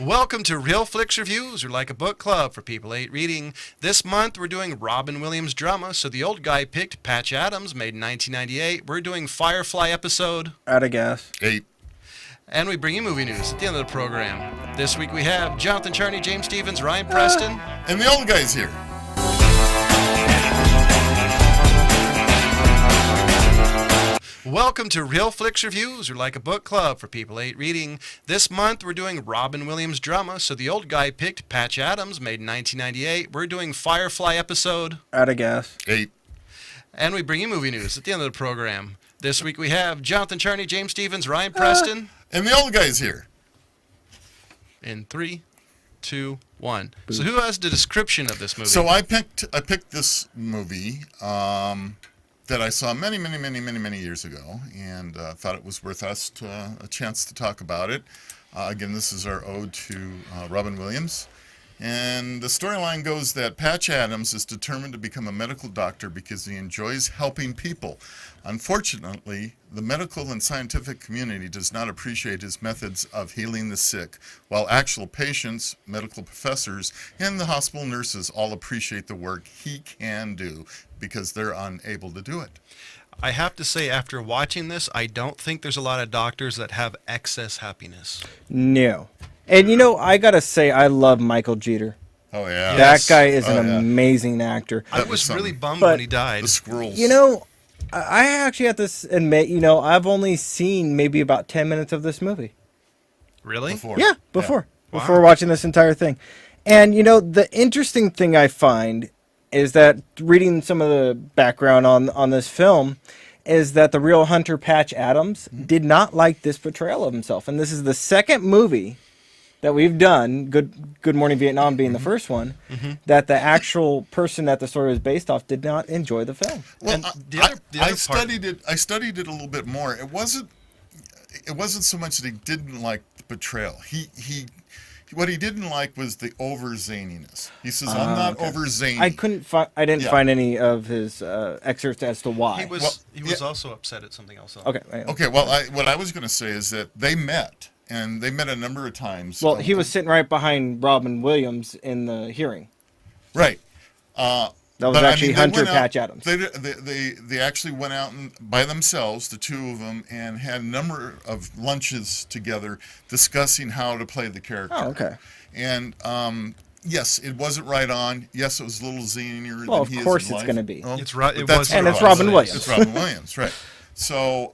Welcome to Real Flix Reviews, or like a book club for people hate reading. This month we're doing Robin Williams drama, so the old guy picked Patch Adams, made in 1998. We're doing Firefly episode. Out of gas. 8. And we bring you movie news at the end of the program. This week we have Jonathan Charney, James Stevens, Ryan Preston. And the old guy's here. Welcome to Real Flix Reviews, or like a book club for people hate reading. This month we're doing Robin Williams drama, so the old guy picked Patch Adams, made in 1998. We're doing Firefly episode. Out of gas. 8. And we bring you movie news at the end of the program. This week we have Jonathan Charney, James Stevens, Ryan Preston. And the old guy's here. In 3, 2, 1. So who has the description of this movie? So I picked this movie that I saw many years ago, and thought it was worth us a chance to talk about it. Again, this is our ode to Robin Williams. And the storyline goes that Patch Adams is determined to become a medical doctor because he enjoys helping people. Unfortunately, the medical and scientific community does not appreciate his methods of healing the sick, while actual patients, medical professors, and the hospital nurses all appreciate the work he can do because they're unable to do it. I have to say, after watching this, I don't think there's a lot of doctors that have excess happiness. No. And you know, I gotta say, I love Michael Jeter. Oh, yeah. That guy is an amazing actor. I was really bummed But when he died. The squirrels. You know, I actually have to admit, you know, I've only seen maybe about 10 minutes of this movie. Really? Before. Yeah, before Wow. watching this entire thing. And you know, the interesting thing I find is that reading some of the background on this film is that the real Hunter Patch Adams did not like this portrayal of himself. And this is the second movie that we've done, Good Morning Vietnam being the first one, that the actual person that the story was based off did not enjoy the film. Well, And the other I part- studied it. I studied it a little bit more. It wasn't so much that he didn't like the portrayal. What he didn't like was the over zaniness. He says, "I'm not over zany." I didn't find any of his excerpts as to why. He was also upset at something else. Okay. Okay. Well, what I was going to say is that they met, and they met a number of times. Well, he was sitting right behind Robin Williams in the hearing. Right. That was actually Hunter Patch Adams. They actually went out by themselves, the two of them, and had a number of lunches together discussing how to play the character. Oh, okay. And yes, it wasn't right on. Yes, it was a little zanier Well, than he of is course in it's life. going to be. Well, It's right. but It that's was what And it it's was. Robin Williams. It's Robin Williams, right. So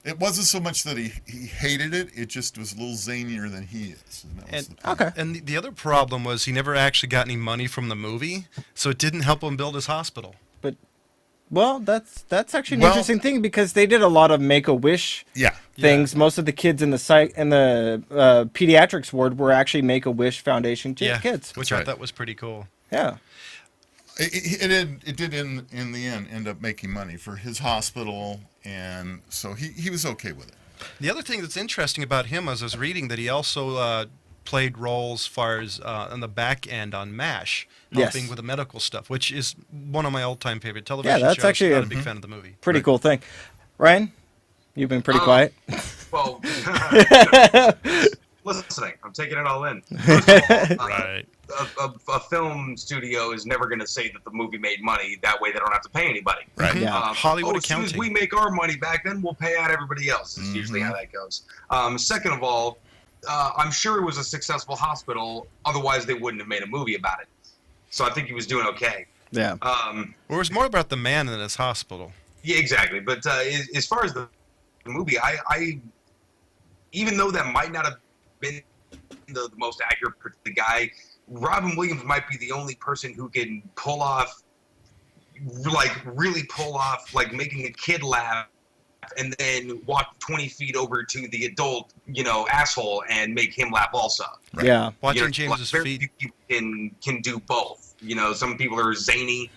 it wasn't so much that he hated it. It just was a little zanier than he is. And that was the point. Okay. And the other problem was he never actually got any money from the movie, so it didn't help him build his hospital. But, well, that's actually an Well- interesting thing because they did a lot of Make-A-Wish Yeah. things. Most of the kids in the pediatrics ward were actually Make-A-Wish Foundation kids. Which That's I right. thought was pretty cool. Yeah. It did in the end end up making money for his hospital, and so he was okay with it. The other thing that's interesting about him, as I was reading, that he also played roles as far as on the back end on MASH, helping Yes. with the medical stuff, which is one of my all-time favorite television Yeah, that's shows. actually Not a- a big fan of the movie. Pretty cool thing. Ryan, you've been pretty quiet. Well, listening. I'm taking it all in. First of all, Right. a film studio is never going to say that the movie made money. That way they don't have to pay anybody. Right. Yeah. Hollywood as soon as accounting. we make our money back, then we'll pay out everybody else. Is usually how that goes. Second of all, I'm sure it was a successful hospital. Otherwise, they wouldn't have made a movie about it. So I think he was doing okay. Yeah. Well, it was more about the man than his hospital. Yeah, exactly. But as far as the movie, I even though that might not have been the most accurate for the guy, Robin Williams might be the only person who can really pull off, like making a kid laugh and then walk 20 feet over to the adult, asshole and make him laugh also. Right. Yeah. Watching James's very feet. few people can do both. Some people are zany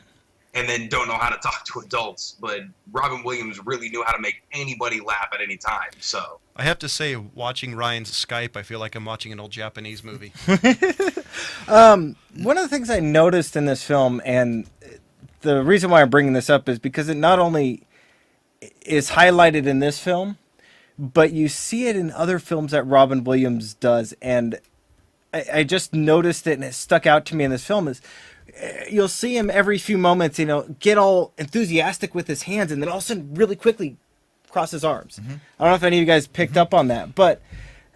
and then don't know how to talk to adults, but Robin Williams really knew how to make anybody laugh at any time. So I have to say, watching Ryan's Skype, I feel like I'm watching an old Japanese movie. One of the things I noticed in this film, and the reason why I'm bringing this up is because it not only is highlighted in this film, but you see it in other films that Robin Williams does, and I just noticed it and it stuck out to me in this film is you'll see him every few moments, get all enthusiastic with his hands and then all of a sudden really quickly cross his arms. I don't know if any of you guys picked up on that, but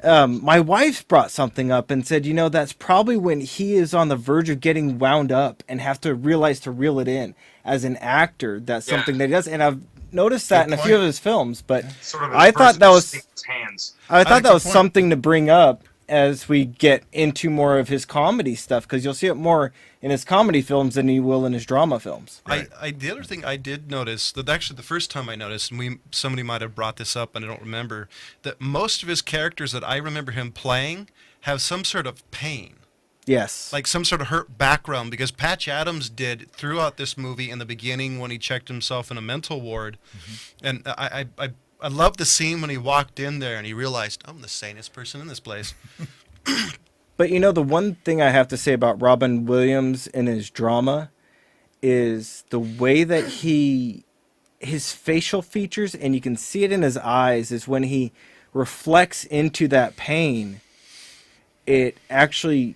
my wife brought something up and said, that's probably when he is on the verge of getting wound up and have to realize to reel it in as an actor. That's something that he does. And I've noticed that in a few of his films, but Sort of I thought that was his hands. I thought that was point. something to bring up as we get into more of his comedy stuff, because you'll see it more in his comedy films than you will in his drama films. Right. The other thing I did notice, that actually the first time I noticed, and somebody might have brought this up and I don't remember, that most of his characters that I remember him playing have some sort of pain. Yes. Like some sort of hurt background, because Patch Adams did throughout this movie in the beginning when he checked himself in a mental ward. And I love the scene when he walked in there and he realized, I'm the sanest person in this place. But the one thing I have to say about Robin Williams in his drama is the way that his facial features, and you can see it in his eyes, is when he reflects into that pain, it actually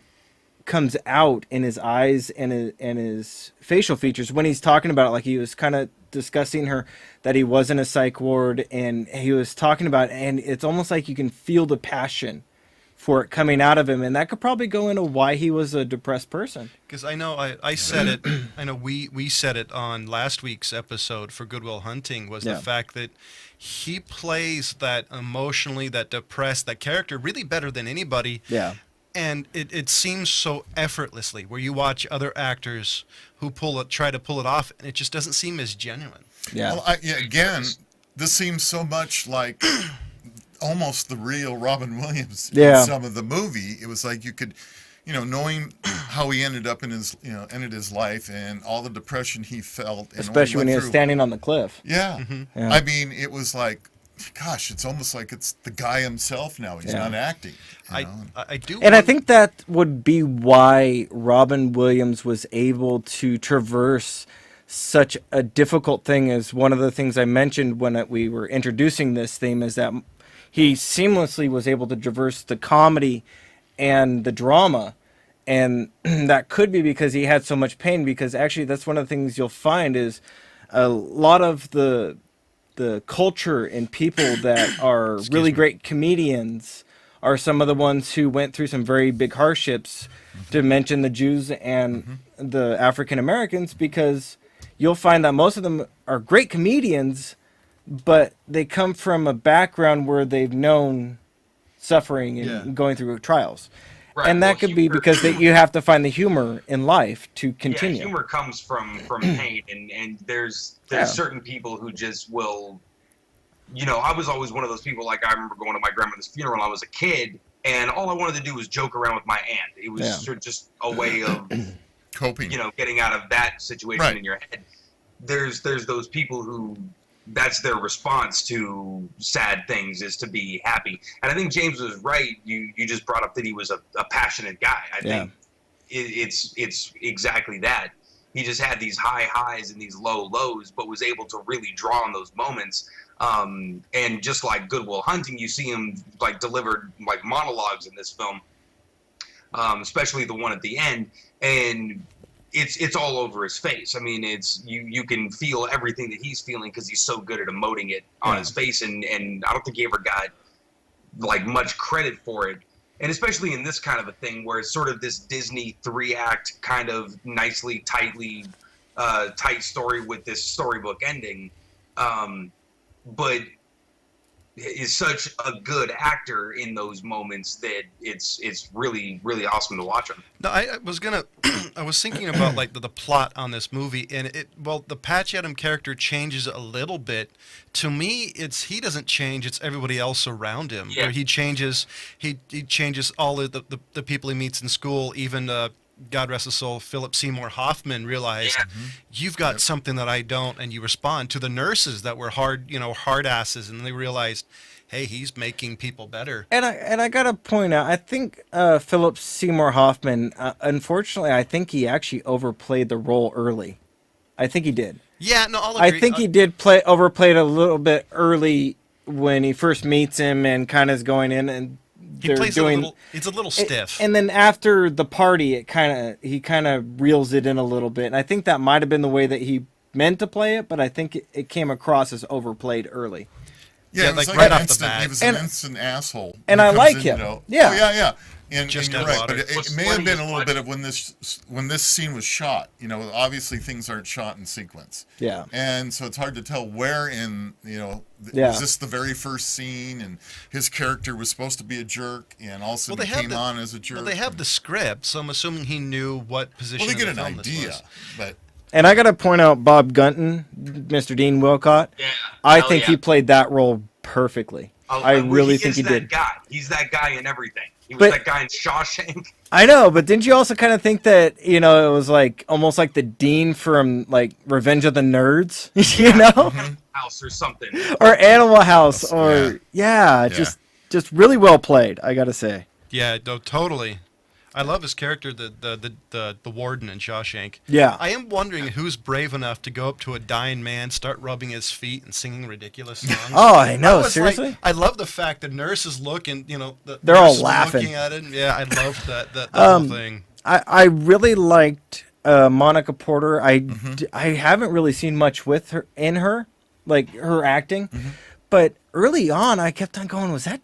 comes out in his eyes and his facial features when he's talking about it, like he was kind of discussing her that he was in a psych ward and he was talking about it, and it's almost like you can feel the passion for it coming out of him, and that could probably go into why he was a depressed person. Because I know I said it, I know we said it on last week's episode for Good Will Hunting, was the fact that he plays that emotionally, that depressed, that character really better than anybody. Yeah. And it seems so effortlessly, where you watch other actors who try to pull it off, and it just doesn't seem as genuine. Yeah. Well, again, this seems so much like almost the real Robin Williams in some of the movie. It was like you could, knowing how he ended up in his, ended his life and all the depression he felt. And especially when he was standing on the cliff. Yeah. Yeah. I mean, it was like, gosh, it's almost like it's the guy himself now. He's not acting. I do. And I think that would be why Robin Williams was able to traverse such a difficult thing. As one of the things I mentioned when we were introducing this theme is that he seamlessly was able to traverse the comedy and the drama. And that could be because he had so much pain, because actually that's one of the things you'll find is a lot of the culture and people that are really great comedians are some of the ones who went through some very big hardships, to mention the Jews and the African Americans, because you'll find that most of them are great comedians, but they come from a background where they've known suffering and going through trials. Right. And that could be because you have to find the humor in life to continue. Yeah, humor comes from pain, and there's certain people who just will, I was always one of those people. Like, I remember going to my grandmother's funeral when I was a kid, and all I wanted to do was joke around with my aunt. It was sort of just a way of coping, getting out of that situation in your head. There's those people who that's their response to sad things, is to be happy. And I think James was right. You just brought up that he was a passionate guy. I think it's exactly that. He just had these high highs and these low lows, but was able to really draw on those moments. And just like Good Will Hunting, you see him like delivered like monologues in this film, especially the one at the end, and it's all over his face. I mean, it's you can feel everything that he's feeling because he's so good at emoting it on his face, and I don't think he ever got like much credit for it. And especially in this kind of a thing where it's sort of this Disney 3-act kind of nicely, tight story with this storybook ending. But is such a good actor in those moments that it's really, really awesome to watch him. No, I was thinking about like the plot on this movie, and the Patch Adams character changes a little bit. To me, he doesn't change; it's everybody else around him. Yeah. Where he changes all the people he meets in school. Even God rest his soul, Philip Seymour Hoffman realized you've got something that I don't, and you respond to the nurses that were hard asses, and they realized, hey, he's making people better. And I gotta point out, I think Philip Seymour Hoffman, unfortunately, I think he actually overplayed the role early. I think he did. Yeah, no, I'll agree. I think he did overplay it a little bit early when he first meets him and kind of is going in, and He they're plays doing. it a little. It's a little stiff. And then after the party, he kind of reels it in a little bit, and I think that might have been the way that he meant to play it, but I think it came across as overplayed early. Yeah, like like right an off the instant, bat. he was an instant asshole. And He I comes like in, him. You know, Yeah. Oh, yeah. And Just you're add right, water. but it may have been a little bit of when this scene was shot. You know, obviously things aren't shot in sequence. Yeah. And so it's hard to tell where in, you know, Yeah. was this the very first scene, and his character was supposed to be a jerk, and all of a sudden he came on as a jerk. Well, they have the script, so I'm assuming he knew what position. Well, they get in the an film this idea, was. but And I got to point out Bob Gunton, Mr. Dean Wilcott. Yeah. I Hell think yeah. he played that role perfectly. I Well, really think he did. Guy. He's that guy in everything. He was But- that guy in Shawshank. I know, but didn't you also kind of think that, you know, it was like almost like the Dean from like Revenge of the Nerds, you know? House or something. Or Animal House, or Yeah. just really well played, I got to say. Yeah, no, totally. I love his character, the warden in Shawshank. Yeah. I am wondering who's brave enough to go up to a dying man, start rubbing his feet, and singing ridiculous songs. Oh, I know, was seriously? Like, I love the fact the nurses looking, you know, They're all nurses laughing. looking at it. Yeah, I love that whole thing. I really liked Monica Porter. I haven't really seen much with her like her acting, but early on I kept on going, is that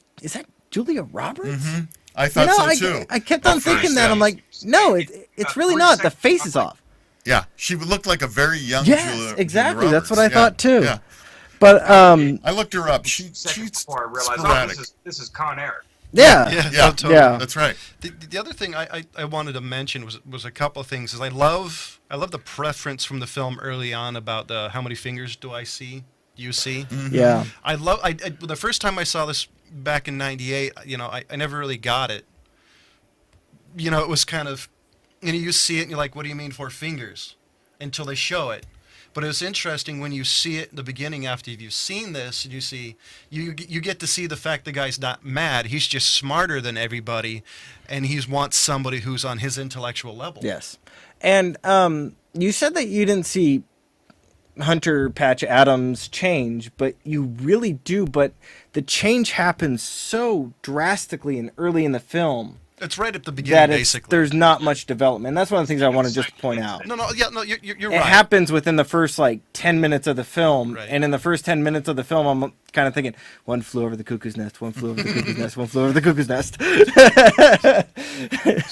Julia Roberts? I thought so too. I kept on At thinking first, that. yeah. I'm like, no, it's really not. The face is off. Yeah, she would look like a very young Yes, Julia exactly. Roberts. That's what I Yeah, thought too. Yeah. But I looked her up. She's Before I realized, sporadic. this is Con Air. yeah. Yeah. no, totally. Yeah. That's right. The other thing I wanted to mention was a couple of things. Is I love the preference from the film early on about the how many fingers do I see? You see? Yeah. I the first time I saw this back in '98. You know, I never really got it. You know, it was kind of, you know, you see it and you're like, what do you mean 4 fingers? Until they show it. But it's interesting when you see it in the beginning after you've seen this, and you see, you get to see the fact the guy's not mad. He's just smarter than everybody, and he wants somebody who's on his intellectual level. Yes. And you said that you didn't see Hunter Patch Adams change, but you really do. But the change happens so drastically and early in the film It's right at the that beginning, basically. there's not much development. That's one of the things I want to just point out. No, you're It right. happens within the first like 10 minutes of the film, Right. and in the first 10 minutes of the film, I'm kind of thinking, one flew over the cuckoo's nest, one flew over the cuckoo's nest, one flew over the cuckoo's nest.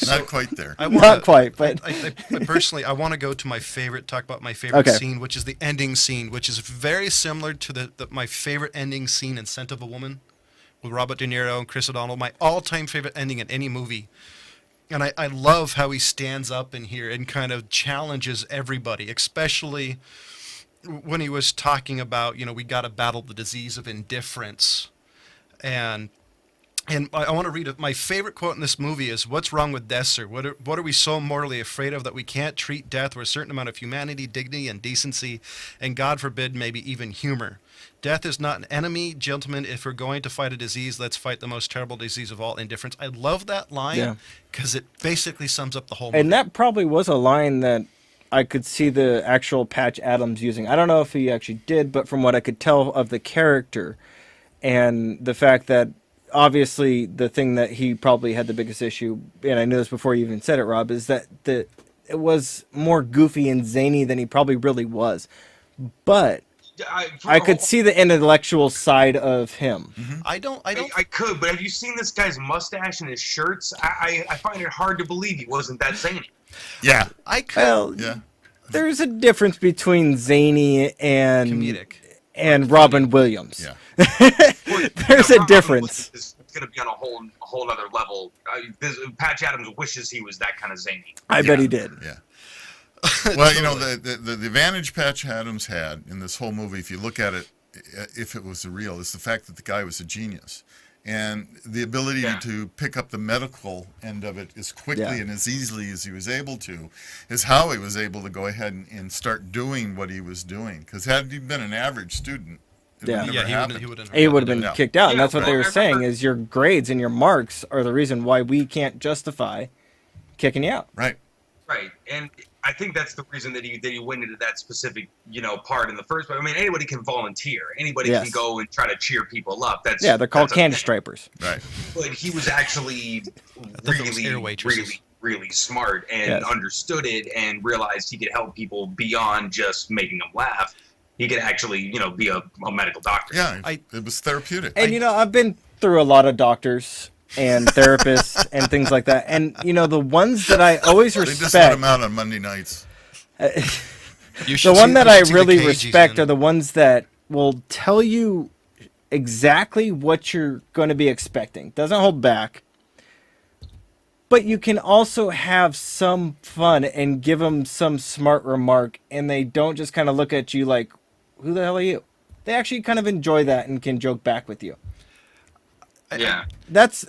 Not quite there. Not quite, but I personally, I want to go to talk about my favorite Okay. scene, which is the ending scene, which is very similar to my favorite ending scene in Scent of a Woman with Robert De Niro and Chris O'Donnell, my all-time favorite ending in any movie. And I love how he stands up in here and kind of challenges everybody, especially when he was talking about, you know, we got to battle the disease of indifference. And I want to read it. My favorite quote in this movie is, "What's wrong with death, sir? What are we so mortally afraid of that we can't treat death with a certain amount of humanity, dignity, and decency, and God forbid, maybe even humor? Death is not an enemy, gentlemen. If we're going to fight a disease, let's fight the most terrible disease of all, indifference." I love that Yeah. line because it basically sums up the whole movie. and that probably was a line that I could see the actual Patch Adams using. I don't know if he actually did, but from what I could tell of the character and the fact that obviously the thing that he probably had the biggest issue, and I knew this before you even said it, Rob, is that it was more goofy and zany than he probably really was. But I could see the intellectual side of him. I don't. I could, but have you seen this guy's mustache and his shirts? I find it hard to believe he wasn't that zany. Yeah. I could. Well, Yeah. there's a difference between zany and Comedic. and Robin Williams. Yeah. There's a difference. It's going to be on a whole other level. Patch Adams wishes he was that kind of zany. I bet he did. Yeah. Well, you know, the advantage Patch Adams had in this whole movie, if you look at it, if it was real, is the fact that the guy was a genius. And the ability to pick up the medical end of it as quickly and as easily as he was able to is how he was able to go ahead and start doing what he was doing. Because had he been an average student, it would never happened. he would have He would have been kicked out. And Yeah, that's what they well, were I saying remember- is your grades and your marks are the reason why we can't justify kicking you out. Right. Right, and I think that's the reason that he went into that specific, part in the first place. I mean, anybody can volunteer. Anybody Yes. can go and try to cheer people up. They're called candy stripers. Right. But he was actually thought it was air really, waitresses. really, really smart and Yes. understood it and realized he could help people beyond just making them laugh. He could actually, be a medical doctor. Yeah, it was therapeutic. And I've been through a lot of doctors and therapists and things like that. And the ones that I always They just let respect, him out on Monday nights. You the should one see- that you I should see the really cage he's respect in. are the ones that will tell you exactly what you're going to be expecting. Doesn't hold back. But you can also have some fun and give them some smart remark, and they don't just kind of look at you like, who the hell are you? They actually kind of enjoy that and can joke back with you. Yeah. That's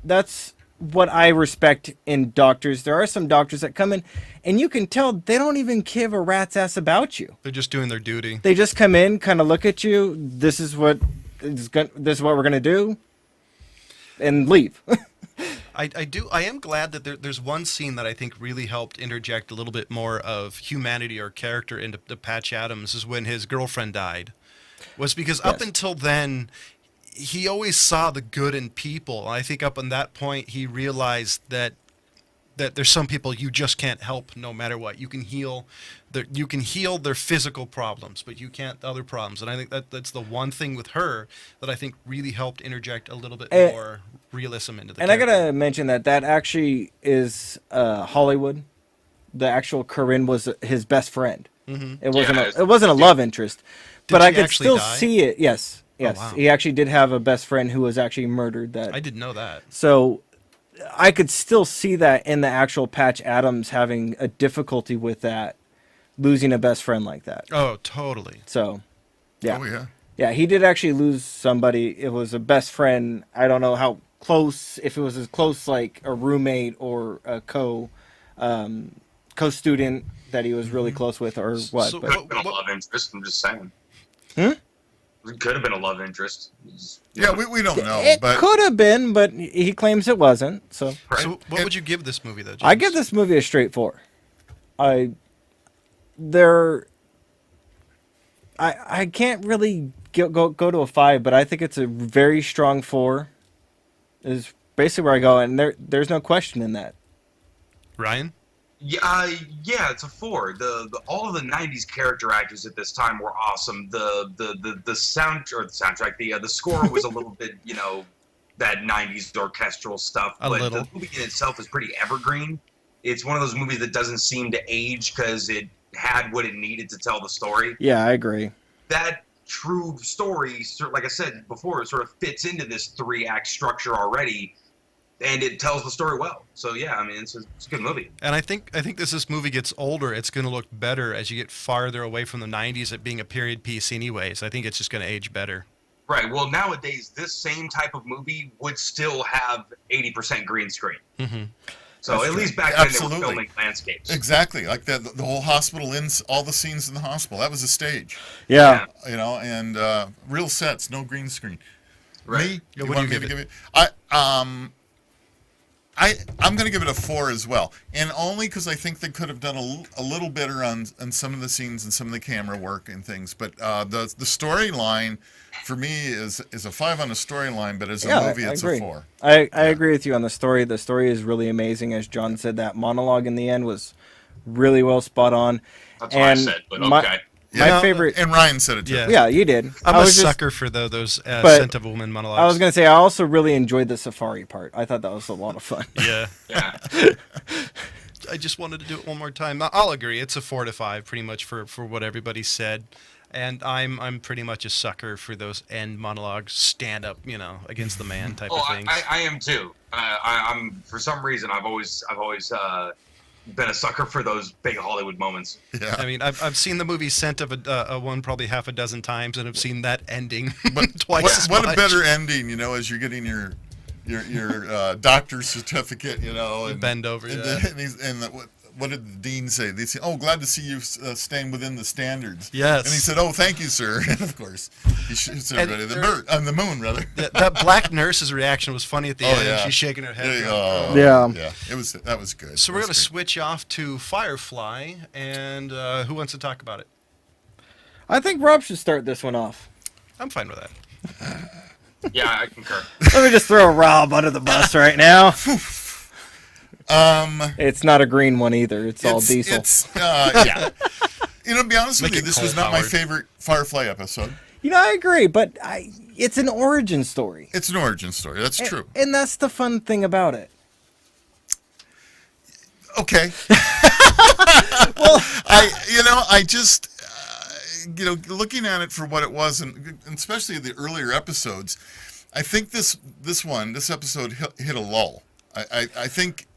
that's what I respect in doctors. There are some doctors that come in and you can tell they don't even give a rat's ass about you. They're just doing their duty. They just come in, kind of look at you, this is what we're going to do, and leave. I am glad that there's one scene that I think really helped interject a little bit more of humanity or character into Patch Adams, is when his girlfriend died. Was because up Yes. until then, he always saw the good in people. And I think up on that point, he realized that there's some people you just can't help no matter what. You can heal their physical problems, but you can't other problems. And I think that's the one thing with her that I think really helped interject a little bit more realism into the And I character. got to mention that actually is Hollywood. The actual Corinne was his best friend. Mhm. It wasn't a love interest, but she I could actually still die? see it. Yes. wow. He actually did have a best friend who was actually murdered. I didn't know that. So I could still see that in the actual Patch Adams having a difficulty with that, losing a best friend like that. Oh, totally. So, yeah. Oh, yeah. Yeah, he did actually lose somebody. It was a best friend. I don't know how close, if it was as close like a roommate or a co-student that he was really close with or what. So but Could have been a love interest. I'm just saying. Hmm? It could have been a love interest. Yeah, we don't know, it but could have been, but he claims it wasn't. So Right. So what would you give this movie, though, James? I give this movie a straight 4. I can't really go to a 5, but I think it's a very strong 4. Is basically where I go, and there's no question in that. Ryan? Yeah, it's a 4. The all of the '90s character actors at this time were awesome. The score was a little bit, that '90s orchestral stuff. A But little. the movie in itself is pretty evergreen. It's one of those movies that doesn't seem to age because it had what it needed to tell the story. Yeah, I agree. That true story, like I said before, it sort of fits into this 3-act structure already, and it tells the story well. So yeah, I mean, it's a good movie. And I think as this movie gets older, it's going to look better as you get farther away from the 90s, it being a period piece anyways. I think it's just going to age better. Right. Well, nowadays, this same type of movie would still have 80% green screen. Mm-hmm. So That's at true. least back then Absolutely. they were filming landscapes. exactly like the whole hospital all the scenes in the hospital, that was a stage, Yeah. and real sets, no green screen. Right. Me? Yeah, You what do want you me to give give it? I'm going to give it a 4 as well, and only because I think they could have done a little better on some of the scenes and some of the camera work and things. But the storyline for me is a 5 on the storyline, but as a movie, it's agree. a 4. I agree with you on the story. The story is really amazing. As John said, that monologue in the end was really well spot on. That's what I said, but okay. My favorite. And Ryan said it too. Yeah. Yeah, you did. I'm I a was just- sucker for those but scent of woman monologues. I was gonna say I also really enjoyed the safari part. I thought that was a lot of fun. Yeah. Yeah. I just wanted to do it one more time. I'll agree. It's a 4 to 5 pretty much for what everybody said. And I'm pretty much a sucker for those end monologues, stand up, against the man type of things. I am too. I'm for some reason I've always been a sucker for those big Hollywood moments. Yeah. I mean, I've seen the movie Scent of a One probably half a dozen times, and I've seen that ending twice as What much. a better ending, as you're getting your doctor's certificate, and Bend over, and, yeah. what did the dean say? They said, "Oh, glad to see you staying within the standards." Yes. And he said, "Oh, thank you, sir." And of course, he shoots everybody. On the moon, rather. That black nurse's reaction was funny at the end. Yeah. She's shaking her head. There you go. Yeah. That was good. So we're going to switch off to Firefly, and who wants to talk about it? I think Rob should start this one off. I'm fine with that. Yeah, I concur. Let me just throw Rob under the bus right now. It's not a green one either. It's all diesel. Yeah. To be honest with Make you, it this was not my coal-powered. favorite Firefly episode. I agree, but it's an origin story. It's an origin story. That's true. And that's the fun thing about it. Okay. Well, I just, looking at it for what it was, and especially the earlier episodes, I think this episode hit a lull. I think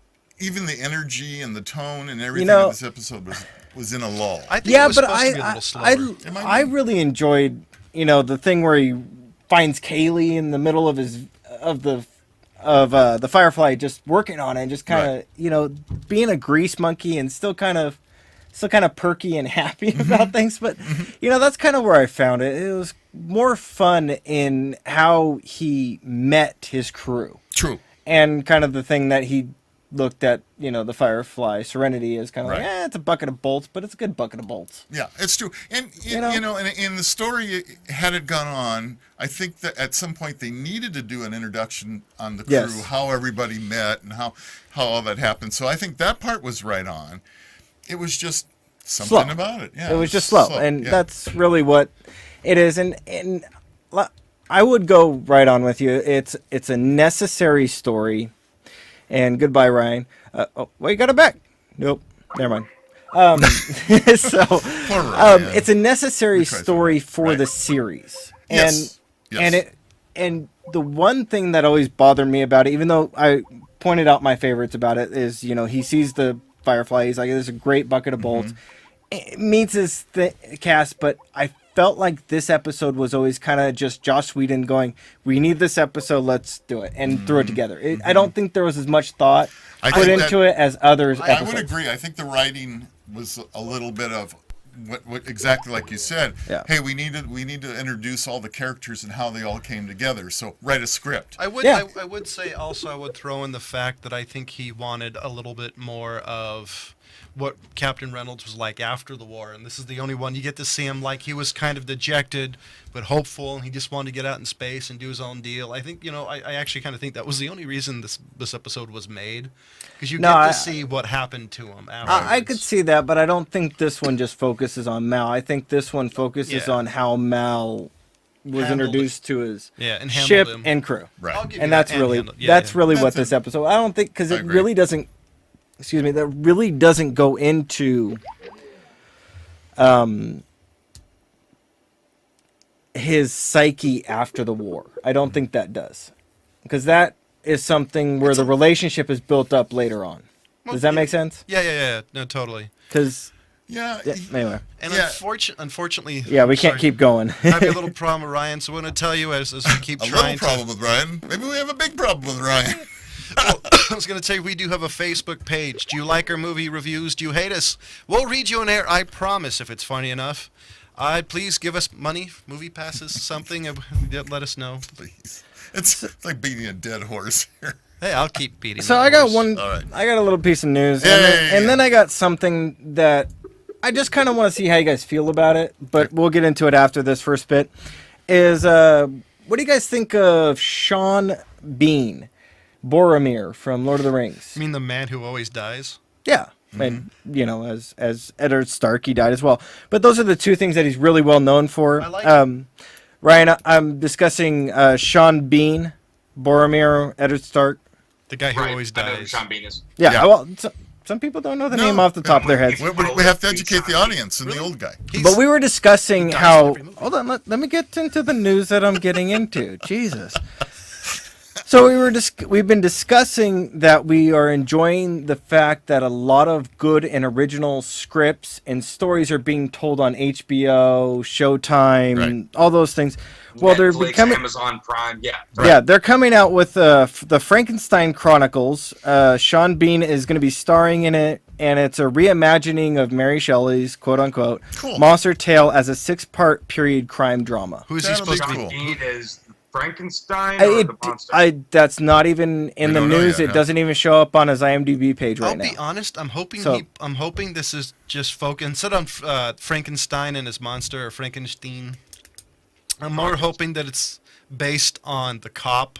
even the energy and the tone and everything of this episode was in a lull. I think it was supposed to be a little slower. I really enjoyed, the thing where he finds Kaylee in the middle of the Firefly, just working on it, and just kind of, being a grease monkey and still kind of perky and happy about things. But that's kind of where I found it. It was more fun in how he met his crew. True. And kind of the thing that he looked at, the Firefly Serenity is kind of like, it's a bucket of bolts, but it's a good bucket of bolts. Yeah, it's true. And in the story, had it gone on, I think that at some point they needed to do an introduction on the crew, Yes. how everybody met and how all that happened. So I think that part was right on. It was just something about it. Yeah, it was just slow, and yeah. that's really what it is. And I would go right on with you. It's a necessary story. And goodbye, Ryan. You got it back. Nope, never mind. It's a necessary story for the series. And Yes. and the one thing that always bothered me about it, even though I pointed out my favorites about it, is he sees the Firefly. He's like, "There's a great bucket of bolts." It meets his cast, but I felt like this episode was always kind of just Joss Whedon going, "We need this episode, let's do it," and threw it together. I don't think there was as much thought put into it as others. I would agree. I think the writing was a little bit of what exactly like you said. Yeah. Hey, we need to introduce all the characters and how they all came together. So write a script. I would say also I would throw in the fact that I think he wanted a little bit more of what Captain Reynolds was like after the war, and this is the only one you get to see him like he was kind of dejected but hopeful, and he just wanted to get out in space and do his own deal. I think I actually kind of think that was the only reason this episode was made, because you get to see what happened to him afterwards. I could see that, but I don't think this one just focuses on Mal. I think this one focuses on how Mal was introduced to his ship and crew. Right. And that's really what this episode. I don't think, because it really doesn't. Excuse me. That really doesn't go into his psyche after the war. I don't think that does, because that is something where the relationship is built up later on. Does that make sense? Yeah. No, totally. Because anyway. And unfortunately, we can't keep going. I have a little problem with Ryan, so I'm going to tell you as we keep a trying. Little problem with Ryan. Maybe we have a big problem with Ryan. Well, I was going to say, we do have a Facebook page. Do you like our movie reviews? Do you hate us? We'll read you on air, I promise, if it's funny enough. Please give us money, movie passes, something. Let us know. Please. It's like beating a dead horse here. Hey, I'll keep beating. So I got horse. one. Right. I got a little piece of news, Yeah, and then I got something that I just kind of want to see how you guys feel about it. But we'll get into it after this first bit. Is what do you guys think of Sean Bean, Boromir from Lord of the Rings? You mean the man who always dies? Yeah. And as Eddard Stark, he died as well. But those are the two things that he's really well known for. I like Ryan, I'm discussing Sean Bean, Boromir, Eddard Stark. The guy who always dies. I know who Sean Bean is. Yeah. Well, some people don't know the name off the top of their heads. We have to educate the audience and the old guy. But we were discussing how. Hold on, let me get into the news that I'm getting into. Jesus. So we've been discussing that we are enjoying the fact that a lot of good and original scripts and stories are being told on HBO, Showtime, Right. all those things. Well, they're Netflix, becoming Amazon Prime, yeah. yeah, they're coming out with the Frankenstein Chronicles. Sean Bean is going to be starring in it, and it's a reimagining of Mary Shelley's quote unquote Cool. monster tale as a 6-part period crime drama. Who is he That'll be supposed to be? cool. Bean is Frankenstein or the monster? That's not even in We the don't know news. yet, It huh? doesn't even show up on his IMDb page right I'll now. be honest. I'm hoping So- I'm hoping this is just focused instead on Frankenstein and his monster or Frankenstein. I'm more hoping that it's based on the cop.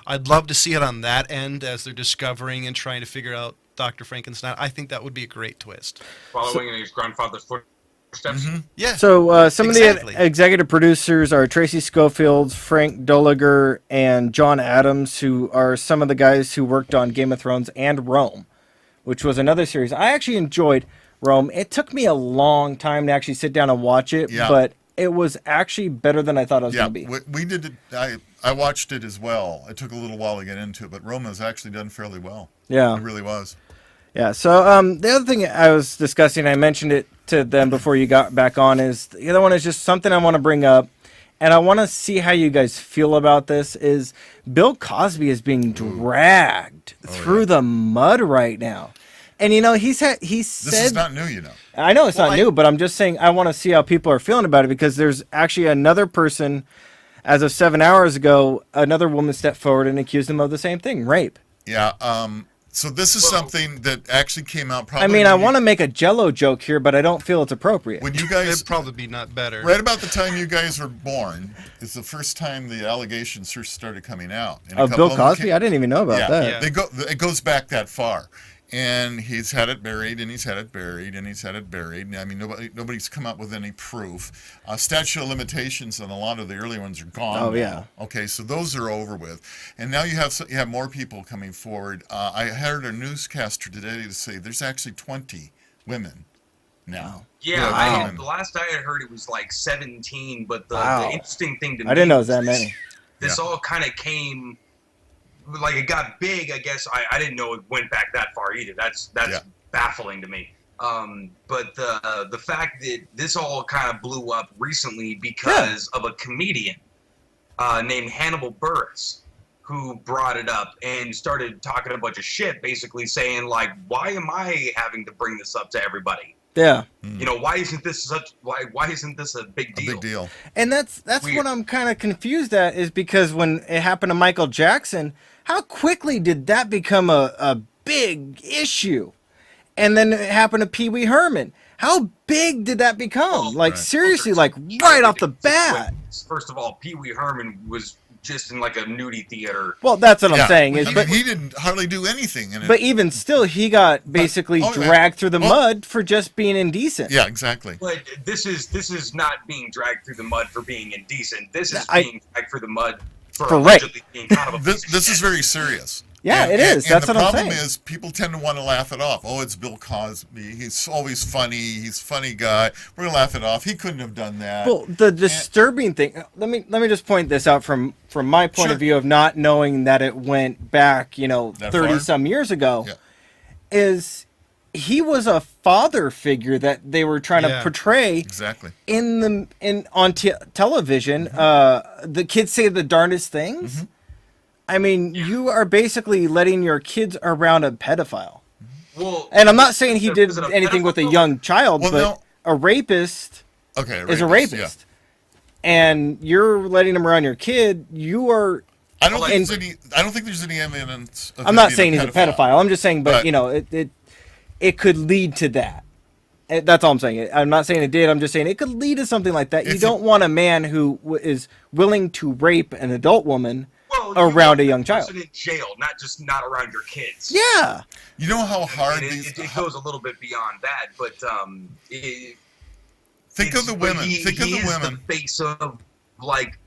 I'd love to see it on that end as they're discovering and trying to figure out Dr. Frankenstein. I think that would be a great twist. Following in his grandfather's footsteps. Yeah. So some Exactly. of the executive producers are Tracy Schofield, Frank Doliger, and John Adams, who are some of the guys who worked on Game of Thrones and Rome, which was another series. I actually enjoyed Rome. It took me a long time to actually sit down and watch it, Yeah. but it was actually better than I thought it was Yeah, going to be. we did it. I watched it as well. It took a little while to get into it, but Roma has actually done fairly well. Yeah. It really was. Yeah. So the other thing I was discussing, I mentioned it to them before you got back on, is the other one is just something I want to bring up, and I want to see how you guys feel about this. Is Bill Cosby is being dragged through the mud right now, and he said This is not new, you know. I know it's Well, not new, but I'm just saying I want to see how people are feeling about it because there's actually another person, as of 7 hours ago, another woman stepped forward and accused him of the same thing, rape. Yeah. So this is something that actually came out probably. I mean, I when you- want to make a Jello joke here, but I don't feel it's appropriate. When you guys, It'd probably be not better. right about the time you guys were born, is the first time the allegations first started coming out. And a Of couple Bill of them Cosby? came- I didn't even know about yeah, that. Yeah. They go. It goes back that far, and he's had it buried, and he's had it buried, and he's had it buried. I mean, nobody's come up with any proof. Statute of limitations on a lot of the early ones are gone. Oh, now. yeah. Okay, so those are over with, and now you have more people coming forward. I heard a newscaster today to say there's actually 20 women now. Yeah, Wow. the last I had heard it was like 17, but the Wow. interesting thing to me I didn't know it was was that many. This Yeah. all kind of came, like it got big, I guess. I didn't know it went back that far either. That's Yeah. baffling to me. But the fact that this all kind of blew up recently because of a comedian named Hannibal Buress, who brought it up and started talking a bunch of shit, basically saying like, why am I having to bring this up to everybody? Yeah. You know, why isn't this why isn't this a big A deal? big deal. And that's Weird. what I'm kind of confused at is because when it happened to Michael Jackson, how quickly did that become a big issue? And then it happened to Pee Wee Herman. How big did that become? Oh, like right. seriously, like right off the bat. First of all, Pee Wee Herman was just in like a nudie theater. Well, that's what I'm Yeah. saying. Is, I mean, but he didn't hardly do anything in it. but even still, he got basically oh, yeah. dragged through the Oh. mud for just being indecent. Yeah, exactly. But this is not being dragged through the mud for being indecent. This is I- being dragged through the mud for For rape. allegedly being kind of a This piece of this is shit. very serious. Yeah, it is. That's the what I'm problem saying. is people tend to want to laugh it off. Oh, it's Bill Cosby. He's always funny. He's a funny guy. We're gonna laugh it off. He couldn't have done that. Well, the disturbing thing. Let me just point this out from my point Sure. of view of not knowing that it went back, That 30 far? some years ago, Yeah. is he was a father figure that they were trying to Yeah. portray Exactly. on television. Mm-hmm. The kids say the darndest things. I mean, you are basically letting your kids around a pedophile. Well, And I'm not saying he did is it a anything with a pedophile? young child, Well, but no. a rapist Okay. is a rapist, rapist. And you're letting him around your kid, you are. Yeah. I don't think And- there's any. I don't think there's any evidence. Of I'm him not being saying he's a pedophile. I'm just saying, but But- it could lead to that. That's all I'm saying. I'm not saying it did. I'm just saying it could lead to something like that. You If don't want a man who is willing to rape an adult woman well, you around want a young that child. person in jail, not around your kids. Yeah. You know how hard And these. it goes a little bit beyond that, but think of the but women. He Think of the is women. the face of like.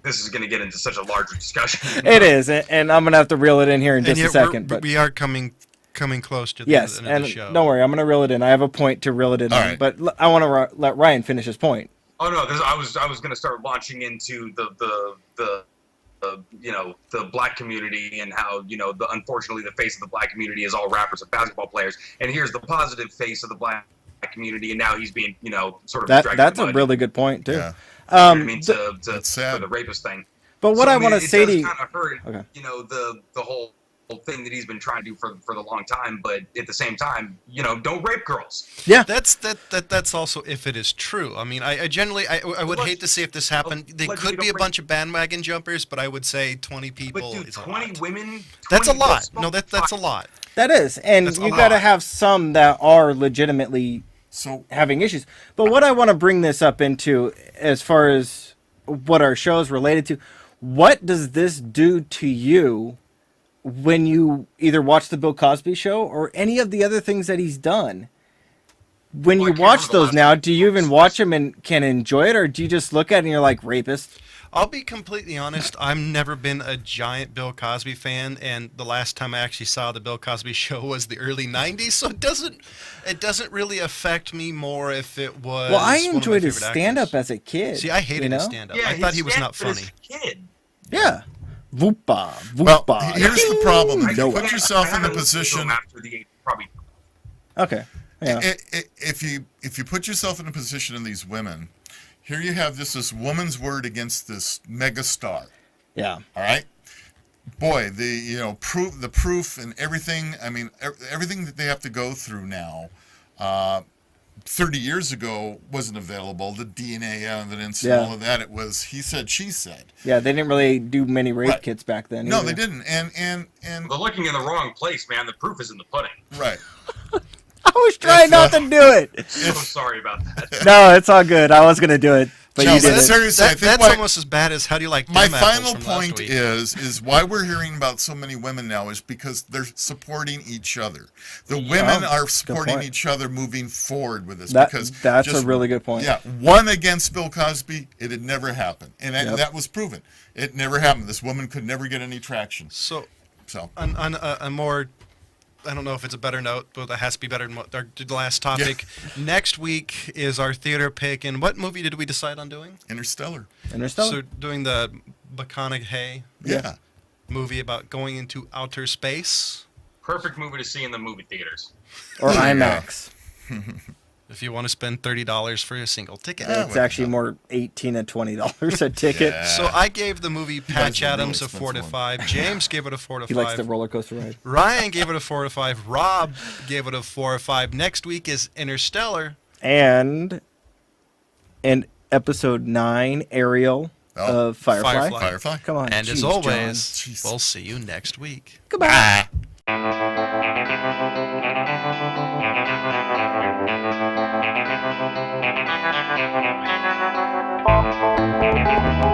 This is going to get into such a larger discussion. It is, and I'm gonna have to reel it in here in just and a yet second. But we are coming close to the yes, end of and the show. don't worry, I'm gonna reel it in. I have a point to reel it in. All on, right. but I want to let Ryan finish his point. Oh no, I was going to start launching into the the black community, and how unfortunately the face of the black community is all rappers and basketball players, and here's the positive face of the black community, and now he's being sort of dragged that's in the a mud. really good point too. Yeah. You know what I mean, That's sad. for the rapist thing. But what I want to it say to does you, kind of hurt, okay. the whole thing that he's been trying to do for the long time, but at the same time, don't rape girls. yeah, That's also if it is true. I mean, I generally I would hate to see if this happened. They allegedly could be a don't bunch of bandwagon jumpers, but I would say 20 people But dude, is a 20 lot. women. That's a 20 lot. girls, No, that's a lot. that is, and That's a you got to lot. have some that are legitimately So having issues. But what I want to bring this up into, as far as what our show is related to, what does this do to you when you either watch the Bill Cosby Show or any of the other things that he's done? When Well, I you can't watch remember the those last now, time. do you even watch them and can enjoy it, or do you just look at it and you're like, rapist? I'll be completely honest. I've never been a giant Bill Cosby fan, and the last time I actually saw the Bill Cosby Show was the early '90s. So it doesn't really affect me more if it was. Well, I one of my enjoyed his favorite stand-up actors. as a kid. See, I hated you know? his stand-up. Yeah, I thought he was not stand-up funny. as a kid. Yeah. Whoopa, well, whoopa. here's the problem. If No. you put yourself in the the position, after the age, probably. Okay. Yeah. if you put yourself in a position of these women, here you have this woman's word against this mega star. Yeah. All right, boy, the proof and everything. I mean, everything that they have to go through now. 30 years ago wasn't available. The DNA evidence and Yeah. all of that. It was he said, she said. Yeah, they didn't really do many rape Right. kits back then. No, either. they didn't. And They're looking in the wrong place, man. The proof is in the pudding. right. I was trying not to do it. So sorry about that. No, it's all good. I was gonna do it, but No, you did but it. seriously, I think That's why- almost as bad as how do you like My them apples final from last point week. is why we're hearing about so many women now is because they're supporting each other. The women Oh, are good supporting point. each other moving forward with this because That's just a really good point. Yeah, one against Bill Cosby, it had never happened, and Yep. that was proven. It never happened. This woman could never get any traction. So So on a more, I don't know if it's a better note, but it has to be better than the last topic. Next week is our theater pick, and what movie did we decide on doing? Interstellar. Interstellar. So doing the McConaughey Yeah. movie about going into outer space. Perfect movie to see in the movie theaters. or There you go. IMAX. If you want to spend $30 for a single ticket. Yeah. It's actually more $18 and $20 a ticket. Yeah. So I gave the movie Patch the really Adams a expensive 4 to one. 5. James gave it a 4 to 5. He likes the roller coaster ride. Ryan gave it a 4 to 5. Rob gave it a 4 or 5. Next week is Interstellar. And in episode 9, Ariel Oh. of Firefly. Firefly. Come on. And as jeez, always, John. Jeez. we'll see you next week. John. Goodbye. Ah.